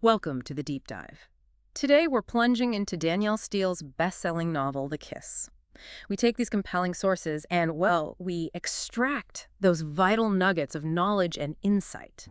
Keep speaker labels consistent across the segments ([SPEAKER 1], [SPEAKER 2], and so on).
[SPEAKER 1] Welcome to the Deep Dive. Today we're plunging into Danielle Steele's best-selling novel, The Kiss. We take these compelling sources and, well, we extract those vital nuggets of knowledge and insight.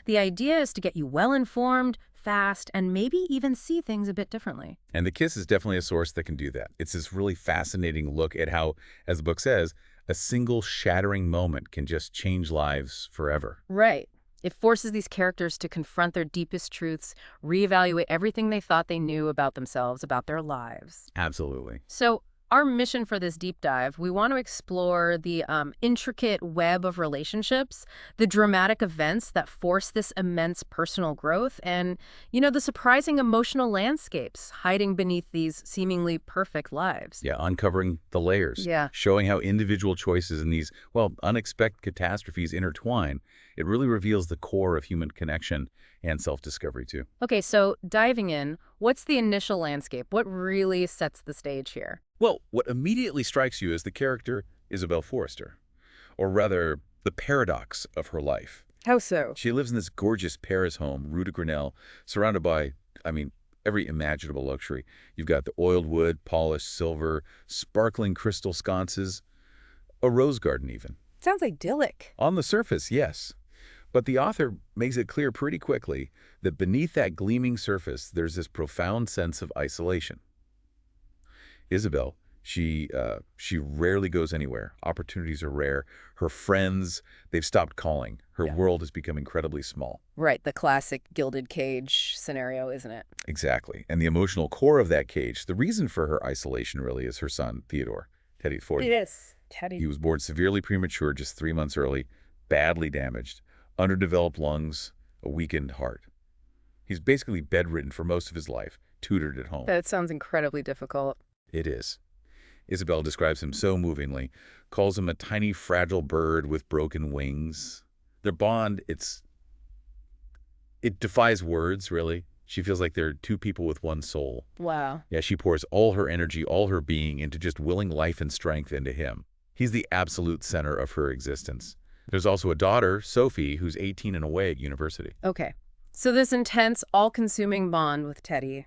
[SPEAKER 1] The idea is to get you well-informed, fast, and maybe even see things a bit differently.
[SPEAKER 2] And The Kiss is definitely a source that can do that. It's this really fascinating look at how, as the book says, a single shattering moment can just change lives forever.
[SPEAKER 1] Right. It forces these characters to confront their deepest truths, reevaluate everything they thought they knew about themselves, about their lives.
[SPEAKER 2] Absolutely.
[SPEAKER 1] So our mission for this deep dive, we want to explore the intricate web of relationships, the dramatic events that force this immense personal growth, and, the surprising emotional landscapes hiding beneath these seemingly perfect lives.
[SPEAKER 2] Yeah, uncovering the layers.
[SPEAKER 1] Yeah.
[SPEAKER 2] Showing how individual choices in these, well, unexpected catastrophes intertwine. It really reveals the core of human connection and self-discovery, too.
[SPEAKER 1] Okay, so diving in, what's the initial landscape? What really sets the stage here?
[SPEAKER 2] Well, what immediately strikes you is the character Isabelle Forrester, or rather, the paradox of her life.
[SPEAKER 1] How so?
[SPEAKER 2] She lives in this gorgeous Paris home, Rue de Grenelle, surrounded by, every imaginable luxury. You've got the oiled wood, polished silver, sparkling crystal sconces, a rose garden even.
[SPEAKER 1] Sounds idyllic.
[SPEAKER 2] On the surface, yes. But the author makes it clear pretty quickly that beneath that gleaming surface, there's this profound sense of isolation. Isabelle, she rarely goes anywhere. Opportunities are rare. Her friends, they've stopped calling. Her world has become incredibly small.
[SPEAKER 1] Right, the classic gilded cage scenario, isn't it?
[SPEAKER 2] Exactly. And the emotional core of that cage, the reason for her isolation really is her son, Theodore, Teddy Ford.
[SPEAKER 1] Yes, Teddy.
[SPEAKER 2] He was born severely premature, just 3 months early, badly damaged, underdeveloped lungs, a weakened heart. He's basically bedridden for most of his life, tutored at home.
[SPEAKER 1] That sounds incredibly difficult.
[SPEAKER 2] It is. Isabelle describes him so movingly, calls him a tiny fragile bird with broken wings. Their bond, it defies words, really. She feels like they're two people with one soul.
[SPEAKER 1] Wow.
[SPEAKER 2] Yeah, she pours all her energy, all her being into just willing life and strength into him. He's the absolute center of her existence. There's also a daughter, Sophie, who's 18 and away at university.
[SPEAKER 1] Okay. So this intense, all-consuming bond with Teddy,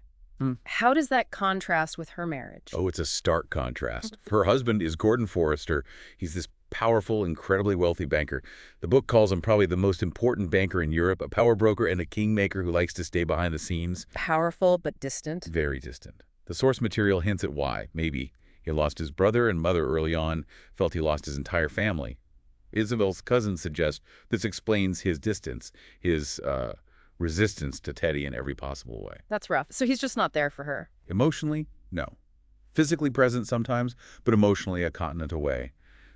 [SPEAKER 1] how does that contrast with her marriage?
[SPEAKER 2] Oh, it's a stark contrast. Her husband is Gordon Forrester. He's this powerful, incredibly wealthy banker. The book calls him probably the most important banker in Europe, a power broker and a kingmaker who likes to stay behind the scenes.
[SPEAKER 1] Powerful but distant.
[SPEAKER 2] Very distant. The source material hints at why. Maybe he lost his brother and mother early on, felt he lost his entire family. Isabelle's cousin suggests this explains his distance, his resistance to Teddy in every possible way.
[SPEAKER 1] That's rough. So he's just not there for her.
[SPEAKER 2] Emotionally, no. Physically present sometimes, but emotionally a continent away.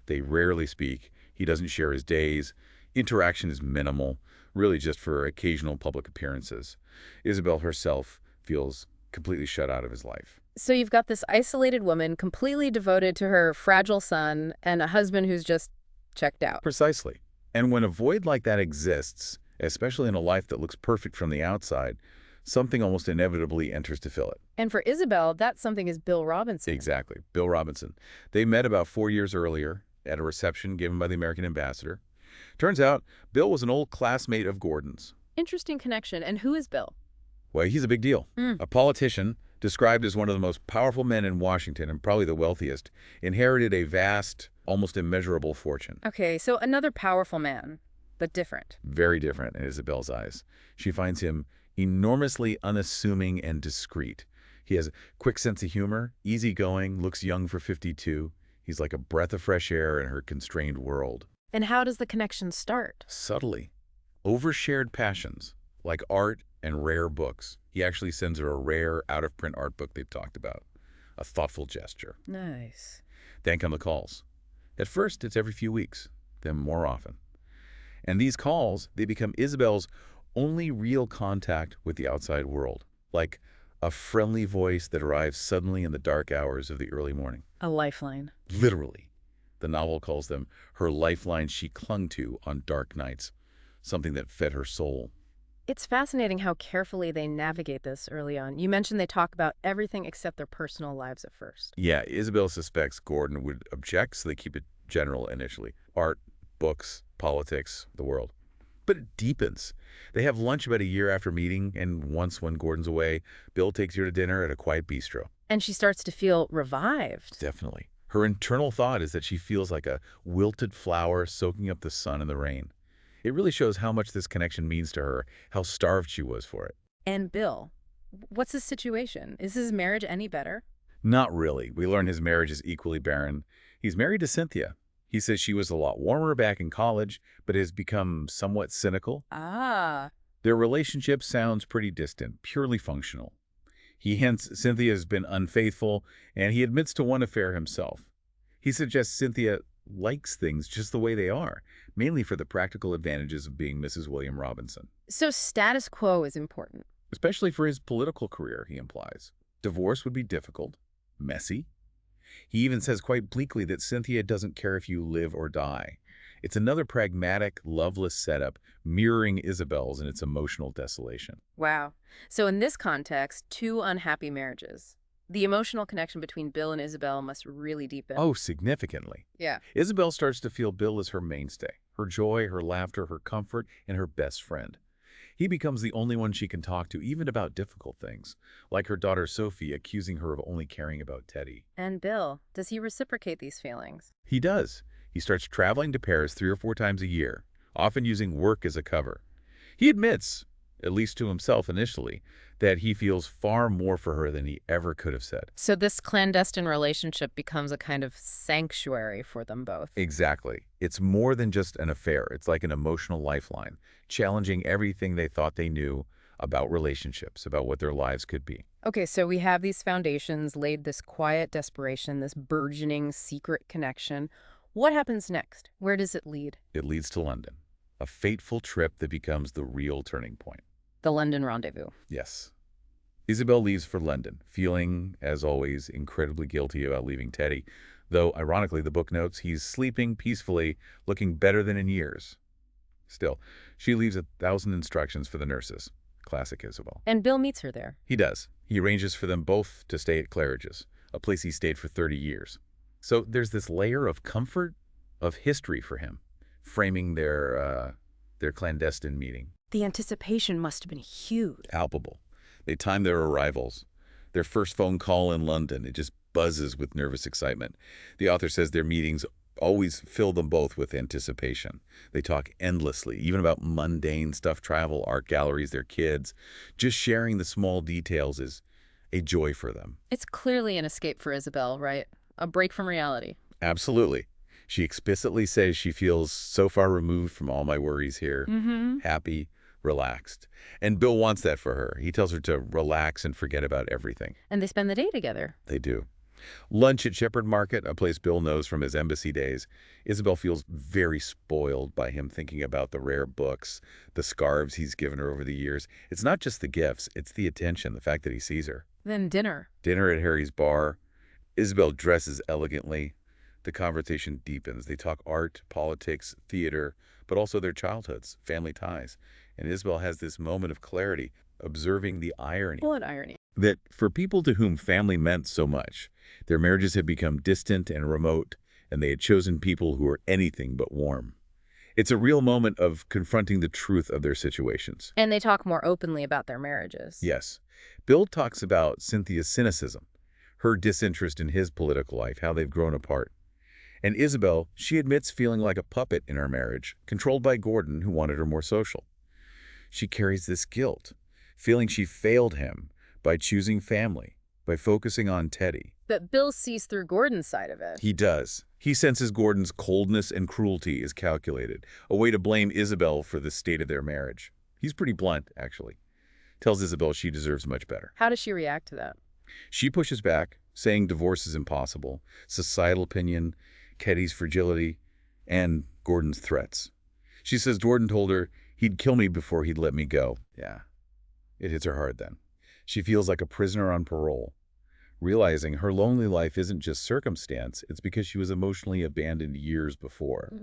[SPEAKER 2] They rarely speak. He doesn't share his days. Interaction is minimal, really just for occasional public appearances. Isabelle herself feels completely shut out of his life.
[SPEAKER 1] So you've got this isolated woman completely devoted to her fragile son and a husband who's just checked out.
[SPEAKER 2] Precisely. And when a void like that exists, especially in a life that looks perfect from the outside, something almost inevitably enters to fill it.
[SPEAKER 1] And for Isabelle, that something is Bill Robinson.
[SPEAKER 2] Exactly. Bill Robinson. They met about 4 years earlier at a reception given by the American ambassador. Turns out, Bill was an old classmate of Gordon's.
[SPEAKER 1] Interesting connection. And who is Bill?
[SPEAKER 2] Well, he's a big deal. A politician, described as one of the most powerful men in Washington and probably the wealthiest, inherited a vast, almost immeasurable fortune.
[SPEAKER 1] Okay, so another powerful man, but different.
[SPEAKER 2] Very different in Isabelle's eyes. She finds him enormously unassuming and discreet. He has a quick sense of humor, easygoing, looks young for 52. He's like a breath of fresh air in her constrained world.
[SPEAKER 1] And how does the connection start?
[SPEAKER 2] Subtly. Over shared passions, like art and rare books. He actually sends her a rare, out-of-print art book they've talked about. A thoughtful gesture.
[SPEAKER 1] Nice.
[SPEAKER 2] Then come the calls. At first, it's every few weeks, then more often. And these calls, they become Isabelle's only real contact with the outside world, like a friendly voice that arrives suddenly in the dark hours of the early morning.
[SPEAKER 1] A lifeline.
[SPEAKER 2] Literally. The novel calls them her lifeline she clung to on dark nights, something that fed her soul.
[SPEAKER 1] It's fascinating how carefully they navigate this early on. You mentioned they talk about everything except their personal lives at first.
[SPEAKER 2] Yeah, Isabelle suspects Gordon would object, so they keep it general initially. Art, books, politics, the world. But it deepens. They have lunch about a year after meeting, and once when Gordon's away, Bill takes her to dinner at a quiet bistro.
[SPEAKER 1] And she starts to feel revived.
[SPEAKER 2] Definitely. Her internal thought is that she feels like a wilted flower soaking up the sun and the rain. It really shows how much this connection means to her, how starved she was for it.
[SPEAKER 1] And Bill, what's his situation? Is his marriage any better?
[SPEAKER 2] Not really. We learn his marriage is equally barren. He's married to Cynthia. He says she was a lot warmer back in college, but has become somewhat cynical.
[SPEAKER 1] Ah,
[SPEAKER 2] Their relationship sounds pretty distant, purely functional. He hints Cynthia has been unfaithful, and he admits to one affair himself. He suggests Cynthia likes things just the way they are, mainly for the practical advantages of being Mrs. William Robinson.
[SPEAKER 1] so status quo is important.
[SPEAKER 2] Especially for his political career, he implies. Divorce would be difficult, messy. He even says quite bleakly that Cynthia doesn't care if you live or die. It's another pragmatic, loveless setup, mirroring Isabel's in its emotional desolation.
[SPEAKER 1] Wow. So in this context, two unhappy marriages. The emotional connection between Bill and Isabel must really deepen.
[SPEAKER 2] Oh, significantly.
[SPEAKER 1] Yeah.
[SPEAKER 2] Isabel starts to feel Bill as her mainstay, her joy, her laughter, her comfort, and her best friend. He becomes the only one she can talk to, even about difficult things, like her daughter Sophie accusing her of only caring about Teddy.
[SPEAKER 1] And Bill, does he reciprocate these feelings?
[SPEAKER 2] He does. He starts traveling to Paris 3 or 4 times a year, often using work as a cover. He admits, at least to himself initially, that he feels far more for her than he ever could have said.
[SPEAKER 1] So this clandestine relationship becomes a kind of sanctuary for them both.
[SPEAKER 2] Exactly. It's more than just an affair. It's like an emotional lifeline, challenging everything they thought they knew about relationships, about what their lives could be.
[SPEAKER 1] Okay, so we have these foundations, laid this quiet desperation, this burgeoning secret connection. What happens next? Where does it lead?
[SPEAKER 2] It leads to London, a fateful trip that becomes the real turning point.
[SPEAKER 1] The London rendezvous.
[SPEAKER 2] Yes. Isabel leaves for London, feeling, as always, incredibly guilty about leaving Teddy, though, ironically, the book notes he's sleeping peacefully, looking better than in years. Still, she leaves 1,000 instructions for the nurses. Classic Isabel.
[SPEAKER 1] And Bill meets her there.
[SPEAKER 2] He does. He arranges for them both to stay at Claridge's, a place he stayed for 30 years. So there's this layer of comfort, of history for him, framing their clandestine meeting.
[SPEAKER 1] The anticipation must have been huge.
[SPEAKER 2] Palpable. They time their arrivals. Their first phone call in London, it just buzzes with nervous excitement. The author says their meetings always fill them both with anticipation. They talk endlessly, even about mundane stuff, travel, art galleries, their kids. Just sharing the small details is a joy for them.
[SPEAKER 1] It's clearly an escape for Isabel, right? A break from reality.
[SPEAKER 2] Absolutely. She explicitly says she feels so far removed from all my worries here, happy, relaxed. And Bill wants that for her. He tells her to relax and forget about everything.
[SPEAKER 1] And they spend the day together.
[SPEAKER 2] They do. Lunch at Shepherd Market, a place Bill knows from his embassy days. Isabel feels very spoiled by him thinking about the rare books, the scarves he's given her over the years. It's not just the gifts, it's the attention, the fact that he sees her.
[SPEAKER 1] Then dinner.
[SPEAKER 2] Dinner at Harry's bar. Isabel dresses elegantly. The conversation deepens. They talk art, politics, theater, but also their childhoods, family ties. And Isabel has this moment of clarity, observing the irony.
[SPEAKER 1] What irony?
[SPEAKER 2] That for people to whom family meant so much, their marriages had become distant and remote, and they had chosen people who were anything but warm. It's a real moment of confronting the truth of their situations.
[SPEAKER 1] And they talk more openly about their marriages.
[SPEAKER 2] Yes. Bill talks about Cynthia's cynicism, her disinterest in his political life, how they've grown apart. And Isabel, she admits feeling like a puppet in her marriage, controlled by Gordon, who wanted her more social. She carries this guilt, feeling she failed him by choosing family, by focusing on Teddy.
[SPEAKER 1] But Bill sees through Gordon's side of it.
[SPEAKER 2] He does. He senses Gordon's coldness and cruelty is calculated, a way to blame Isabel for the state of their marriage. He's pretty blunt, actually. Tells Isabel she deserves much better.
[SPEAKER 1] How does she react to that?
[SPEAKER 2] She pushes back, saying divorce is impossible, societal opinion, Teddy's fragility, and Gordon's threats. She says Gordon told her he'd kill me before he'd let me go. Yeah, it hits her hard then. She feels like a prisoner on parole, realizing her lonely life isn't just circumstance, it's because she was emotionally abandoned years before.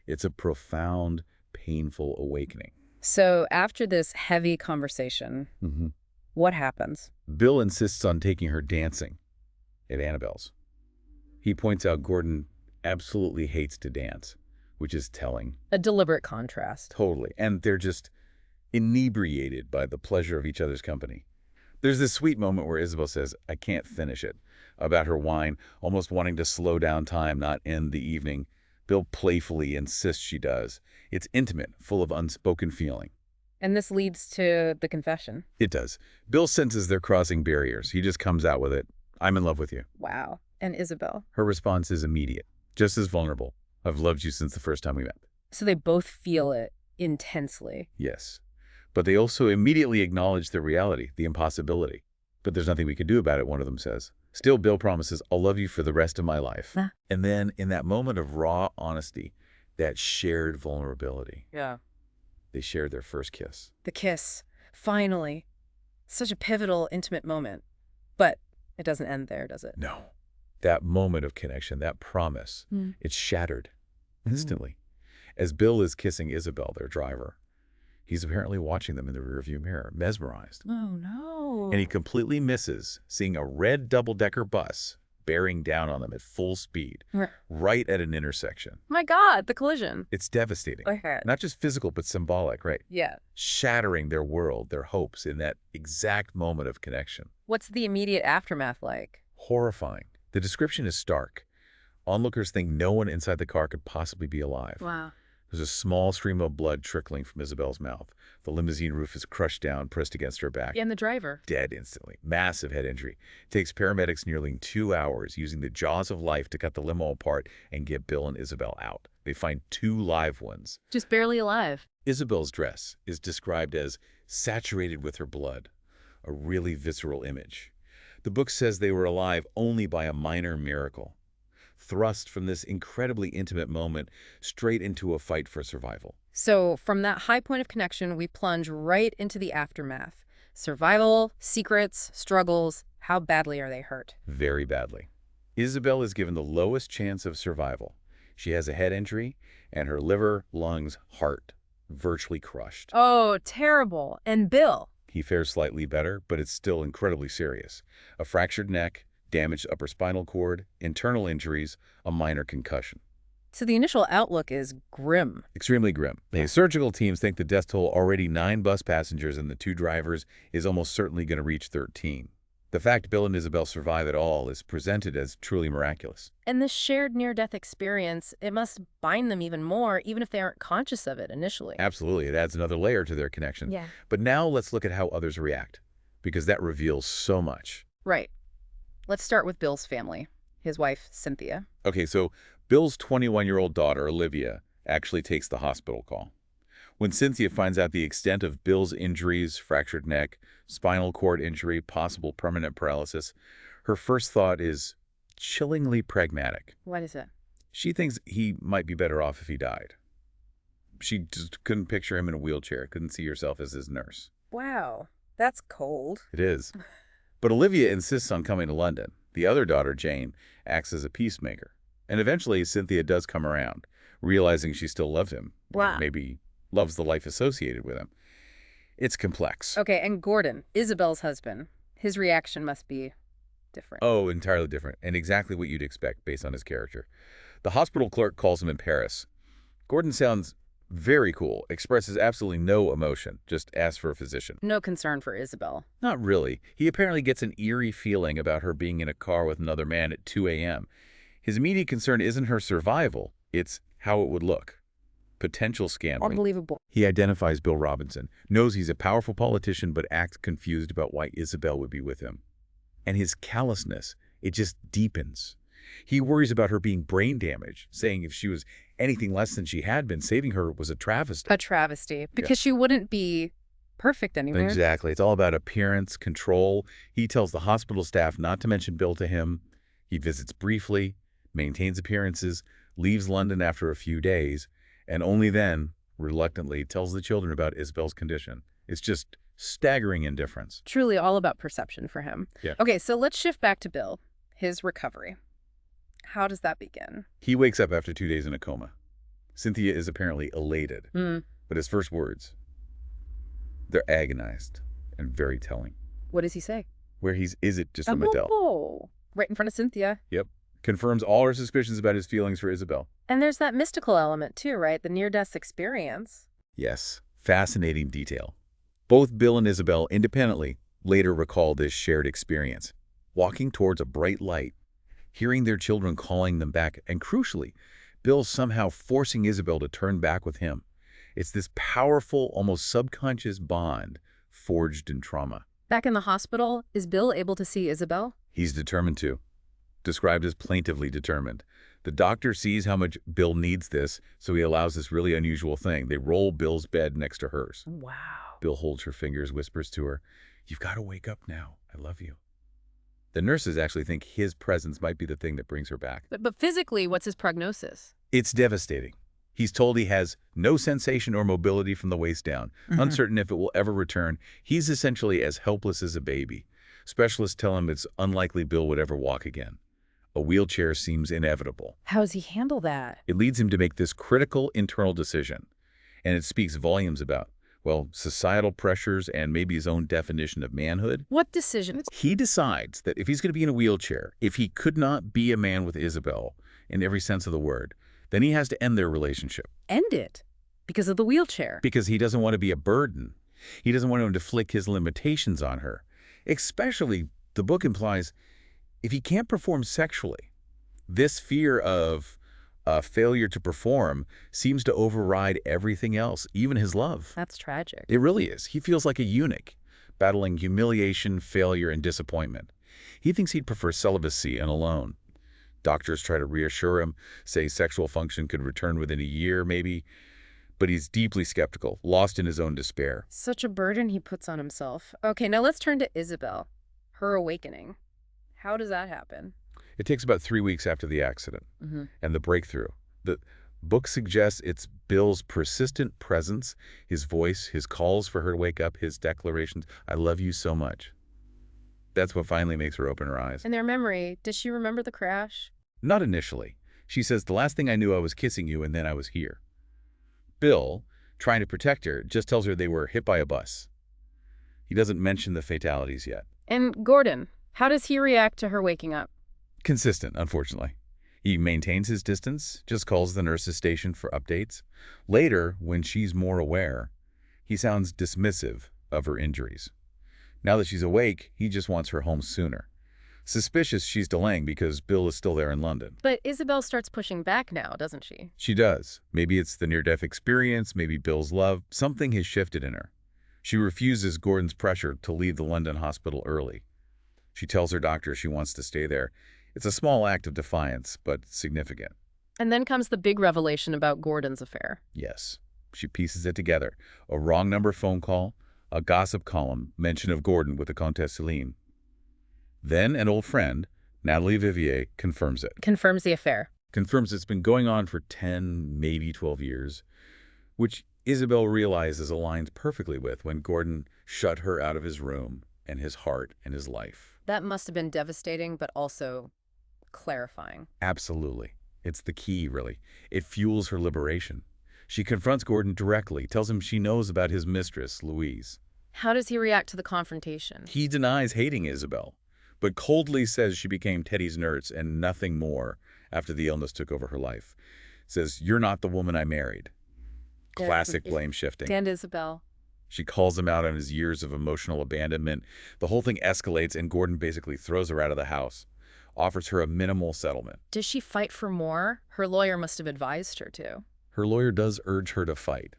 [SPEAKER 2] It's a profound, painful awakening.
[SPEAKER 1] So after this heavy conversation, what happens?
[SPEAKER 2] Bill insists on taking her dancing at Annabelle's. He points out Gordon absolutely hates to dance. which is telling.
[SPEAKER 1] A deliberate contrast.
[SPEAKER 2] Totally. And they're just inebriated by the pleasure of each other's company. There's this sweet moment where Isabel says, "I can't finish it," about her wine, almost wanting to slow down time, not end the evening. Bill playfully insists she does. It's intimate, full of unspoken feeling.
[SPEAKER 1] And this leads to the confession.
[SPEAKER 2] It does. Bill senses they're crossing barriers. He just comes out with it. "I'm in love with you."
[SPEAKER 1] Wow. And Isabel?
[SPEAKER 2] Her response is immediate, just as vulnerable. "I've loved you since the first time we met."
[SPEAKER 1] So they both feel it intensely.
[SPEAKER 2] Yes. But they also immediately acknowledge the reality, the impossibility. "But there's nothing we can do about it," one of them says. Still, Bill promises, "I'll love you for the rest of my life."
[SPEAKER 1] Huh.
[SPEAKER 2] And then, in that moment of raw honesty, that shared vulnerability,
[SPEAKER 1] Yeah.
[SPEAKER 2] they shared their first kiss.
[SPEAKER 1] The kiss. Finally. Such a pivotal, intimate moment. But it doesn't end there, does it?
[SPEAKER 2] No. That moment of connection, that promise, it's shattered instantly. As Bill is kissing Isabel, their driver, he's apparently watching them in the rearview mirror, mesmerized.
[SPEAKER 1] Oh, no.
[SPEAKER 2] And he completely misses seeing a red double-decker bus bearing down on them at full speed, right at an intersection.
[SPEAKER 1] My God, the collision.
[SPEAKER 2] It's devastating.
[SPEAKER 1] Okay.
[SPEAKER 2] Not just physical, but symbolic, right?
[SPEAKER 1] Yeah.
[SPEAKER 2] Shattering their world, their hopes in that exact moment of connection.
[SPEAKER 1] What's the immediate aftermath like?
[SPEAKER 2] Horrifying. The description is stark. Onlookers think no one inside the car could possibly be alive.
[SPEAKER 1] Wow.
[SPEAKER 2] There's a small stream of blood trickling from Isabel's mouth. The limousine roof is crushed down, pressed against her back.
[SPEAKER 1] And the driver?
[SPEAKER 2] Dead instantly. Massive head injury. It takes paramedics nearly 2 hours using the jaws of life to cut the limo apart and get Bill and Isabel out. They find 2 live ones.
[SPEAKER 1] Just barely alive.
[SPEAKER 2] Isabel's dress is described as saturated with her blood, a really visceral image. The book says they were alive only by a minor miracle, thrust from this incredibly intimate moment straight into a fight for survival.
[SPEAKER 1] So from that high point of connection, we plunge right into the aftermath. Survival, secrets, struggles. How badly are they hurt?
[SPEAKER 2] Very badly. Isabel is given the lowest chance of survival. She has a head injury, and her liver, lungs, heart virtually crushed.
[SPEAKER 1] Oh, terrible. And Bill?
[SPEAKER 2] He fares slightly better, but it's still incredibly serious. A fractured neck, damaged upper spinal cord, internal injuries, a minor concussion.
[SPEAKER 1] So the initial outlook is grim.
[SPEAKER 2] Extremely grim. The surgical teams think the death toll, already 9 bus passengers and the 2 drivers, is almost certainly going to reach 13. The fact Bill and Isabel survive at all is presented as truly miraculous.
[SPEAKER 1] And this shared near-death experience, it must bind them even more, even if they aren't conscious of it initially.
[SPEAKER 2] Absolutely. It adds another layer to their connection.
[SPEAKER 1] Yeah.
[SPEAKER 2] But now let's look at how others react, because that reveals so much.
[SPEAKER 1] Right. Let's start with Bill's family. His wife, Cynthia.
[SPEAKER 2] Okay, so Bill's 21-year-old daughter, Olivia, actually takes the hospital call. When Cynthia finds out the extent of Bill's injuries, fractured neck, spinal cord injury, possible permanent paralysis, her first thought is chillingly pragmatic.
[SPEAKER 1] What is it?
[SPEAKER 2] She thinks he might be better off if he died. She just couldn't picture him in a wheelchair, couldn't see herself as his nurse.
[SPEAKER 1] Wow, that's cold.
[SPEAKER 2] It is. But Olivia insists on coming to London. The other daughter, Jane, acts as a peacemaker. And eventually, Cynthia does come around, realizing she still loves him.
[SPEAKER 1] Wow.
[SPEAKER 2] Maybe loves the life associated with him. It's complex.
[SPEAKER 1] Okay, and Gordon, Isabel's husband, his reaction must be different.
[SPEAKER 2] Oh, entirely different, and exactly what you'd expect based on his character. The hospital clerk calls him in Paris. Gordon sounds very cool, expresses absolutely no emotion, just asks for a physician.
[SPEAKER 1] No concern for Isabel.
[SPEAKER 2] Not really. He apparently gets an eerie feeling about her being in a car with another man at 2 a.m. His immediate concern isn't her survival, it's how it would look. Potential scandal.
[SPEAKER 1] Unbelievable.
[SPEAKER 2] He identifies Bill Robinson, knows he's a powerful politician, but acts confused about why Isabel would be with him. And his callousness, it just deepens. He worries about her being brain damaged, saying if she was anything less than she had been, saving her was a travesty.
[SPEAKER 1] A travesty, because she wouldn't be perfect anymore.
[SPEAKER 2] Exactly. It's all about appearance, control. He tells the hospital staff not to mention Bill to him. He visits briefly, maintains appearances, leaves London after a few days, and only then, reluctantly, tells the children about Isabel's condition. It's just staggering indifference.
[SPEAKER 1] Truly all about perception for him.
[SPEAKER 2] Yeah.
[SPEAKER 1] Okay, so let's shift back to Bill, his recovery. How does that begin?
[SPEAKER 2] He wakes up after 2 days in a coma. Cynthia is apparently elated, but his first words, they're agonized and very telling.
[SPEAKER 1] What does he say?
[SPEAKER 2] Where is it just from Adele?
[SPEAKER 1] Oh, right in front of Cynthia.
[SPEAKER 2] Yep. Confirms all her suspicions about his feelings for Isabel.
[SPEAKER 1] And there's that mystical element too, right? The near-death experience.
[SPEAKER 2] Yes, fascinating detail. Both Bill and Isabelle independently later recall this shared experience, walking towards a bright light, hearing their children calling them back, and crucially, Bill somehow forcing Isabelle to turn back with him. It's this powerful, almost subconscious bond forged in trauma.
[SPEAKER 1] Back in the hospital, is Bill able to see Isabelle?
[SPEAKER 2] He's determined to, described as plaintively determined. The doctor sees how much Bill needs this, so he allows this really unusual thing. They roll Bill's bed next to hers.
[SPEAKER 1] Wow.
[SPEAKER 2] Bill holds her fingers, whispers to her, "You've got to wake up now. I love you." The nurses actually think his presence might be the thing that brings her back.
[SPEAKER 1] But physically, what's his prognosis?
[SPEAKER 2] It's devastating. He's told he has no sensation or mobility from the waist down, uncertain if it will ever return. He's essentially as helpless as a baby. Specialists tell him it's unlikely Bill would ever walk again. A wheelchair seems inevitable.
[SPEAKER 1] How does he handle that?
[SPEAKER 2] It leads him to make this critical internal decision. And it speaks volumes about, well, societal pressures and maybe his own definition of manhood.
[SPEAKER 1] What decision?
[SPEAKER 2] He decides that if he's going to be in a wheelchair, if he could not be a man with Isabelle, in every sense of the word, then he has to end their relationship.
[SPEAKER 1] End it. Because of the wheelchair.
[SPEAKER 2] Because he doesn't want to be a burden. He doesn't want to inflict his limitations on her. Especially, the book implies, if he can't perform sexually, this fear of failure to perform seems to override everything else, even his love.
[SPEAKER 1] That's tragic.
[SPEAKER 2] It really is. He feels like a eunuch, battling humiliation, failure, and disappointment. He thinks he'd prefer celibacy and alone. Doctors try to reassure him, say sexual function could return within a year, maybe. But he's deeply skeptical, lost in his own despair.
[SPEAKER 1] Such a burden he puts on himself. Okay, now let's turn to Isabelle. Her awakening. How does that happen?
[SPEAKER 2] It takes about 3 weeks after the accident and the breakthrough. The book suggests it's Bill's persistent presence, his voice, his calls for her to wake up, his declarations, "I love you so much." That's what finally makes her open her eyes.
[SPEAKER 1] And their memory, does she remember the crash?
[SPEAKER 2] Not initially. She says, "The last thing I knew I was kissing you and then I was here." Bill, trying to protect her, just tells her they were hit by a bus. He doesn't mention the fatalities yet.
[SPEAKER 1] And Gordon, how does he react to her waking up?
[SPEAKER 2] Consistent, unfortunately. He maintains his distance, just calls the nurse's station for updates. Later, when she's more aware, he sounds dismissive of her injuries. Now that she's awake, he just wants her home sooner. Suspicious she's delaying because Bill is still there in London.
[SPEAKER 1] But Isabelle starts pushing back now, doesn't she?
[SPEAKER 2] She does. Maybe it's the near-death experience, maybe Bill's love. Something has shifted in her. She refuses Gordon's pressure to leave the London hospital early. She tells her doctor she wants to stay there. It's a small act of defiance, but significant.
[SPEAKER 1] And then comes the big revelation about Gordon's affair.
[SPEAKER 2] Yes. She pieces it together. A wrong number phone call, a gossip column, mention of Gordon with the Comtesse Céline. Then an old friend, Natalie Vivier, confirms it.
[SPEAKER 1] Confirms the affair.
[SPEAKER 2] Confirms it's been going on for 10, maybe 12 years, which Isabelle realizes aligns perfectly with when Gordon shut her out of his room and his heart and his life.
[SPEAKER 1] That must have been devastating, but also clarifying.
[SPEAKER 2] Absolutely. It's the key, really. It fuels her liberation. She confronts Gordon directly, tells him she knows about his mistress, Louise.
[SPEAKER 1] How does he react to the confrontation?
[SPEAKER 2] He denies hating Isabelle, but coldly says she became Teddy's nurse and nothing more after the illness took over her life. Says, "You're not the woman I married." Classic blame shifting.
[SPEAKER 1] And Isabelle.
[SPEAKER 2] She calls him out on his years of emotional abandonment. The whole thing escalates and Gordon basically throws her out of the house, offers her a minimal settlement.
[SPEAKER 1] Does she fight for more? Her lawyer must have advised her to.
[SPEAKER 2] Her lawyer does urge her to fight.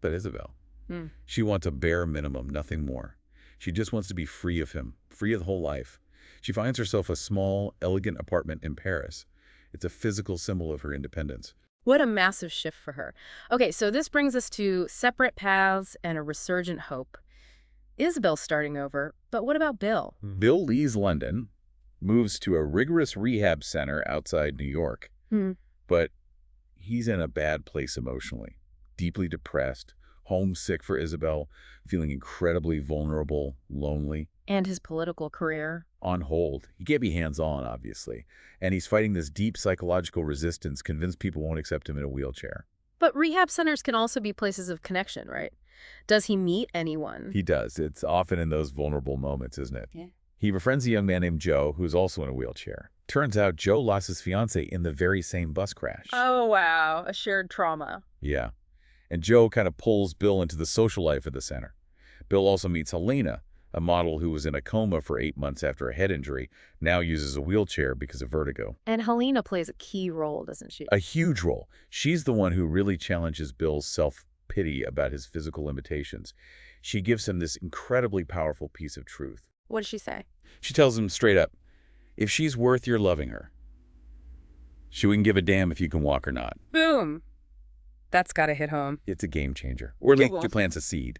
[SPEAKER 2] But Isabelle, she wants a bare minimum, nothing more. She just wants to be free of him, free of the whole life. She finds herself a small, elegant apartment in Paris. It's a physical symbol of her independence.
[SPEAKER 1] What a massive shift for her. Okay, so this brings us to separate paths and a resurgent hope. Isabelle's starting over, but what about Bill?
[SPEAKER 2] Bill leaves London, moves to a rigorous rehab center outside New York. But he's in a bad place emotionally, deeply depressed, homesick for Isabelle, feeling incredibly vulnerable, lonely.
[SPEAKER 1] And his political career?
[SPEAKER 2] On hold. He can't be hands-on, obviously. And he's fighting this deep psychological resistance, convinced people won't accept him in a wheelchair.
[SPEAKER 1] But rehab centers can also be places of connection, right? Does he meet anyone?
[SPEAKER 2] He does. It's often in those vulnerable moments, isn't it?
[SPEAKER 1] Yeah.
[SPEAKER 2] He befriends a young man named Joe, who's also in a wheelchair. Turns out Joe lost his fiancée in the very same bus crash.
[SPEAKER 1] Oh, wow. A shared trauma.
[SPEAKER 2] Yeah. And Joe kind of pulls Bill into the social life of the center. Bill also meets Helena, a model who was in a coma for 8 months after a head injury, now uses a wheelchair because of vertigo.
[SPEAKER 1] And Helena plays a key role, doesn't she?
[SPEAKER 2] A huge role. She's the one who really challenges Bill's self-pity about his physical limitations. She gives him this incredibly powerful piece of truth.
[SPEAKER 1] What does she say?
[SPEAKER 2] She tells him straight up, if she's worth your loving her, she wouldn't give a damn if you can walk or not.
[SPEAKER 1] Boom. That's gotta hit home.
[SPEAKER 2] It's a game changer. Or at least she plants a seed.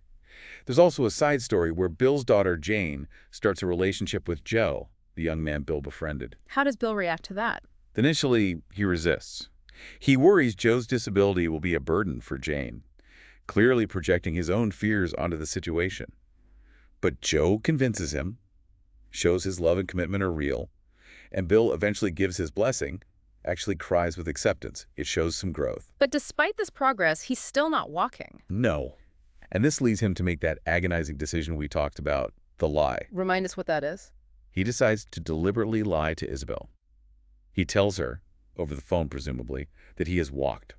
[SPEAKER 2] There's also a side story where Bill's daughter, Jane, starts a relationship with Joe, the young man Bill befriended.
[SPEAKER 1] How does Bill react to that?
[SPEAKER 2] Initially, he resists. He worries Joe's disability will be a burden for Jane, clearly projecting his own fears onto the situation. But Joe convinces him, shows his love and commitment are real, and Bill eventually gives his blessing, actually cries with acceptance. It shows some growth.
[SPEAKER 1] But despite this progress, he's still not walking.
[SPEAKER 2] No. And this leads him to make that agonizing decision we talked about, the lie.
[SPEAKER 1] Remind us what that is.
[SPEAKER 2] He decides to deliberately lie to Isabelle. He tells her, over the phone presumably, that he has walked,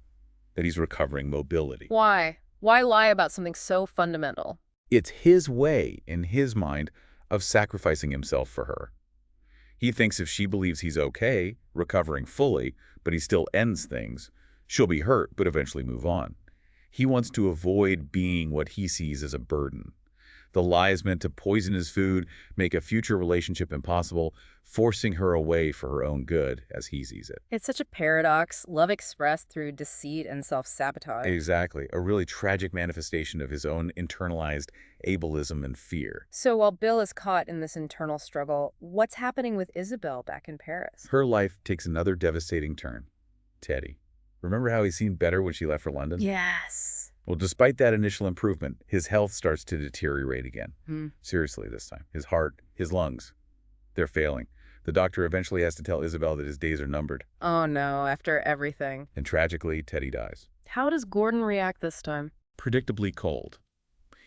[SPEAKER 2] that he's recovering mobility.
[SPEAKER 1] Why? Why lie about something so fundamental?
[SPEAKER 2] It's his way, in his mind, of sacrificing himself for her. He thinks if she believes he's okay, recovering fully, but he still ends things, she'll be hurt but eventually move on. He wants to avoid being what he sees as a burden. The lie is meant to poison his food, make a future relationship impossible, forcing her away for her own good, as he sees it.
[SPEAKER 1] It's such a paradox, love expressed through deceit and self-sabotage.
[SPEAKER 2] Exactly. A really tragic manifestation of his own internalized ableism and fear.
[SPEAKER 1] So while Bill is caught in this internal struggle, what's happening with Isabelle back in Paris?
[SPEAKER 2] Her life takes another devastating turn. Teddy. Remember how he seemed better when she left for London?
[SPEAKER 1] Yes.
[SPEAKER 2] Well, despite that initial improvement, his health starts to deteriorate again. Seriously this time. His heart, his lungs, they're failing. The doctor eventually has to tell Isabelle that his days are numbered.
[SPEAKER 1] Oh no, after everything.
[SPEAKER 2] And tragically, Teddy dies.
[SPEAKER 1] How does Gordon react this time?
[SPEAKER 2] Predictably cold.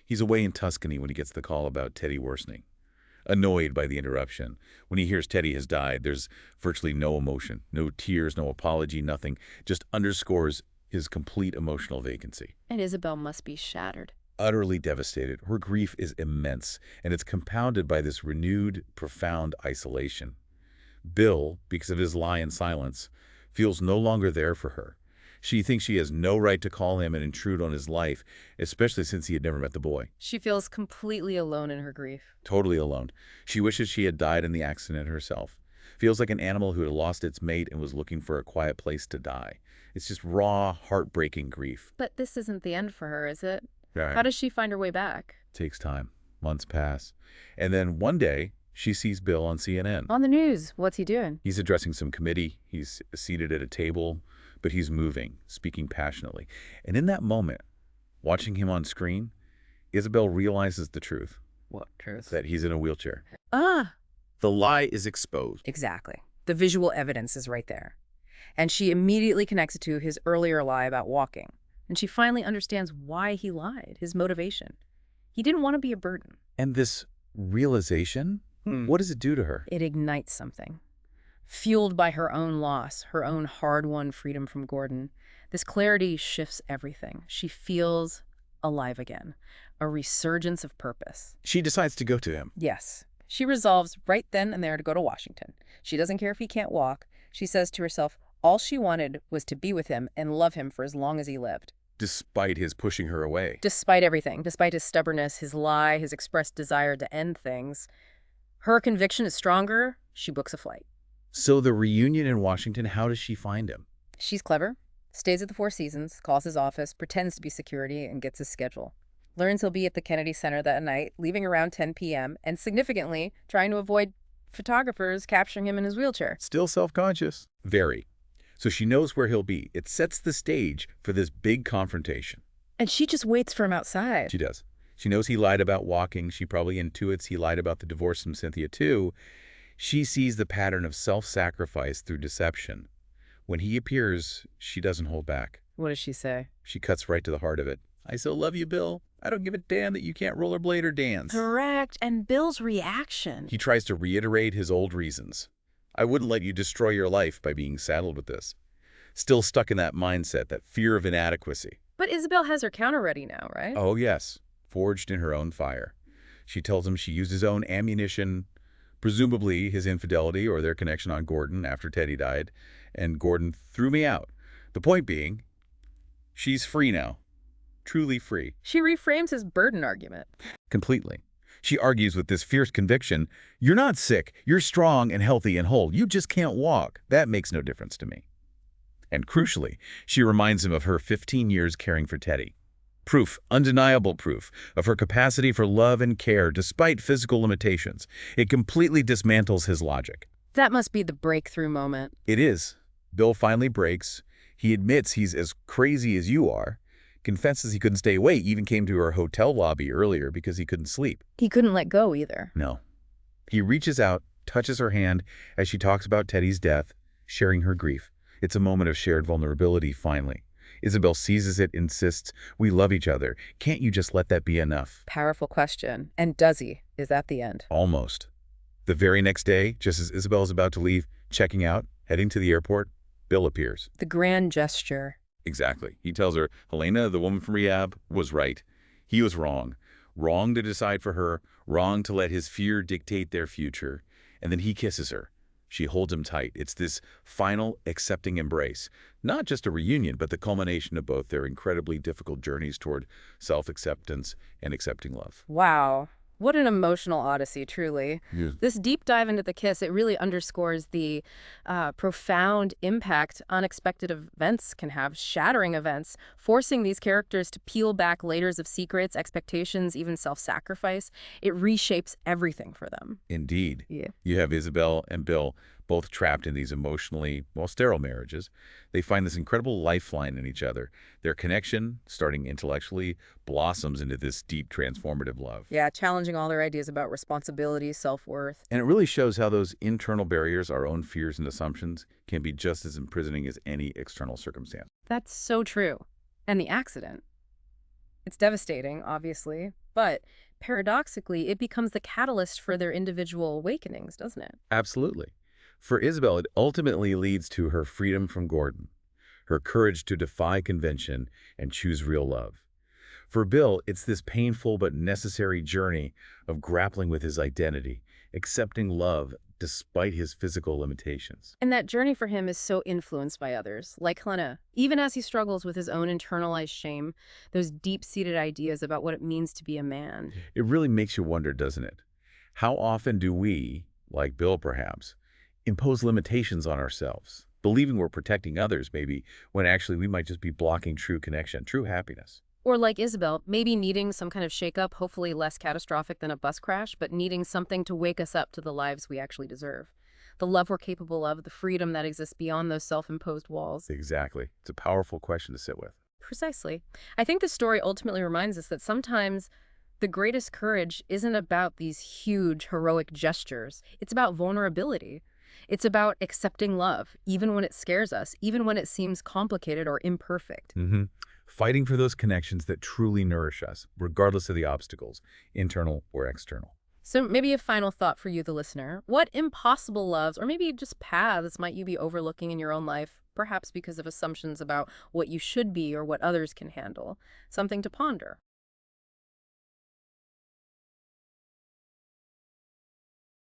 [SPEAKER 2] He's away in Tuscany when he gets the call about Teddy worsening. Annoyed by the interruption. When he hears Teddy has died, there's virtually no emotion, no tears, no apology, nothing. Just underscores his complete emotional vacancy.
[SPEAKER 1] And Isabelle must be shattered.
[SPEAKER 2] Utterly devastated. Her grief is immense, and it's compounded by this renewed, profound isolation. Bill, because of his lie and silence, feels no longer there for her. She thinks she has no right to call him and intrude on his life, especially since he had never met the boy.
[SPEAKER 1] She feels completely alone in her grief.
[SPEAKER 2] Totally alone. She wishes she had died in the accident herself. Feels like an animal who had lost its mate and was looking for a quiet place to die. It's just raw, heartbreaking grief.
[SPEAKER 1] But this isn't the end for her, is it?
[SPEAKER 2] Right.
[SPEAKER 1] How does she find her way back?
[SPEAKER 2] Takes time. Months pass. And then one day, she sees Bill on CNN.
[SPEAKER 1] On the news. What's he doing?
[SPEAKER 2] He's addressing some committee. He's seated at a table, but he's moving, speaking passionately. And in that moment, watching him on screen, Isabelle realizes the truth.
[SPEAKER 1] What truth?
[SPEAKER 2] That he's in a wheelchair.
[SPEAKER 1] Ah!
[SPEAKER 2] The lie is exposed.
[SPEAKER 1] Exactly. The visual evidence is right there. And she immediately connects it to his earlier lie about walking. And she finally understands why he lied, his motivation. He didn't want to be a burden.
[SPEAKER 2] And this realization, what does it do to her?
[SPEAKER 1] It ignites something. Fueled by her own loss, her own hard-won freedom from Gordon, this clarity shifts everything. She feels alive again, a resurgence of purpose.
[SPEAKER 2] She decides to go to him.
[SPEAKER 1] Yes. She resolves right then and there to go to Washington. She doesn't care if he can't walk. She says to herself, all she wanted was to be with him and love him for as long as he lived.
[SPEAKER 2] Despite his pushing her away.
[SPEAKER 1] Despite everything, despite his stubbornness, his lie, his expressed desire to end things, her conviction is stronger. She books a flight.
[SPEAKER 2] So the reunion in Washington, how does she find him?
[SPEAKER 1] She's clever, stays at the Four Seasons, calls his office, pretends to be security, and gets his schedule. Learns he'll be at the Kennedy Center that night, leaving around 10 p.m., and significantly trying to avoid photographers capturing him in his wheelchair.
[SPEAKER 2] Still self-conscious. Very. So she knows where he'll be. It sets the stage for this big confrontation.
[SPEAKER 1] And she just waits for him outside.
[SPEAKER 2] She does. She knows he lied about walking. She probably intuits he lied about the divorce from Cynthia, too. She sees the pattern of self-sacrifice through deception. When he appears, she doesn't hold back.
[SPEAKER 1] What does she say?
[SPEAKER 2] She cuts right to the heart of it. I still love you, Bill. I don't give a damn that you can't rollerblade or dance.
[SPEAKER 1] Correct. And Bill's reaction.
[SPEAKER 2] He tries to reiterate his old reasons. I wouldn't let you destroy your life by being saddled with this. Still stuck in that mindset, that fear of inadequacy.
[SPEAKER 1] But Isabelle has her counter ready now, right?
[SPEAKER 2] Oh, yes, forged in her own fire. She tells him she used his own ammunition, presumably his infidelity or their connection on Gordon after Teddy died, and Gordon threw me out. The point being, she's free now. Truly free.
[SPEAKER 1] She reframes his burden argument.
[SPEAKER 2] Completely. She argues with this fierce conviction, you're not sick, you're strong and healthy and whole, you just can't walk. That makes no difference to me. And crucially, she reminds him of her 15 years caring for Teddy. Proof, undeniable proof, of her capacity for love and care despite physical limitations. It completely dismantles his logic.
[SPEAKER 1] That must be the breakthrough moment.
[SPEAKER 2] It is. Bill finally breaks. He admits he's as crazy as you are, confesses he couldn't stay awake, even came to her hotel lobby earlier because he couldn't sleep.
[SPEAKER 1] He couldn't let go either.
[SPEAKER 2] No. He reaches out, touches her hand as she talks about Teddy's death, sharing her grief. It's a moment of shared vulnerability, finally. Isabelle seizes it, insists, we love each other. Can't you just let that be enough?
[SPEAKER 1] Powerful question. And does he? Is that the end?
[SPEAKER 2] Almost. The very next day, just as Isabelle is about to leave, checking out, heading to the airport, Bill appears.
[SPEAKER 1] The grand gesture.
[SPEAKER 2] Exactly. He tells her, Helena, the woman from rehab, was right. He was wrong. Wrong to decide for her, wrong to let his fear dictate their future. And then he kisses her. She holds him tight. It's this final, accepting embrace. Not just a reunion, but the culmination of both their incredibly difficult journeys toward self-acceptance and accepting love.
[SPEAKER 1] Wow. What an emotional odyssey, truly.
[SPEAKER 2] Yeah.
[SPEAKER 1] This deep dive into the kiss, it really underscores the profound impact unexpected events can have, shattering events, forcing these characters to peel back layers of secrets, expectations, even self-sacrifice. It reshapes everything for them.
[SPEAKER 2] Indeed.
[SPEAKER 1] Yeah.
[SPEAKER 2] You have Isabelle and Bill both trapped in these emotionally, sterile marriages. They find this incredible lifeline in each other. Their connection, starting intellectually, blossoms into this deep, transformative love.
[SPEAKER 1] Yeah, challenging all their ideas about responsibility, self-worth.
[SPEAKER 2] And it really shows how those internal barriers, our own fears and assumptions, can be just as imprisoning as any external circumstance.
[SPEAKER 1] That's so true. And the accident. It's devastating, obviously, but paradoxically, it becomes the catalyst for their individual awakenings, doesn't it?
[SPEAKER 2] Absolutely. For Isabelle, it ultimately leads to her freedom from Gordon, her courage to defy convention and choose real love. For Bill, it's this painful but necessary journey of grappling with his identity, accepting love despite his physical limitations.
[SPEAKER 1] And that journey for him is so influenced by others, like Helena. Even as he struggles with his own internalized shame, those deep-seated ideas about what it means to be a man.
[SPEAKER 2] It really makes you wonder, doesn't it? How often do we, like Bill perhaps, impose limitations on ourselves, believing we're protecting others maybe, when actually we might just be blocking true connection, true happiness?
[SPEAKER 1] Or like Isabelle, maybe needing some kind of shakeup, hopefully less catastrophic than a bus crash, but needing something to wake us up to the lives we actually deserve. The love we're capable of, the freedom that exists beyond those self-imposed walls.
[SPEAKER 2] Exactly. It's a powerful question to sit with.
[SPEAKER 1] Precisely. I think the story ultimately reminds us that sometimes the greatest courage isn't about these huge, heroic gestures. It's about vulnerability. It's about accepting love, even when it scares us, even when it seems complicated or imperfect.
[SPEAKER 2] Fighting for those connections that truly nourish us, regardless of the obstacles, internal or external.
[SPEAKER 1] So maybe a final thought for you, the listener. What impossible loves, or maybe just paths, might you be overlooking in your own life, perhaps because of assumptions about what you should be or what others can handle? Something to ponder.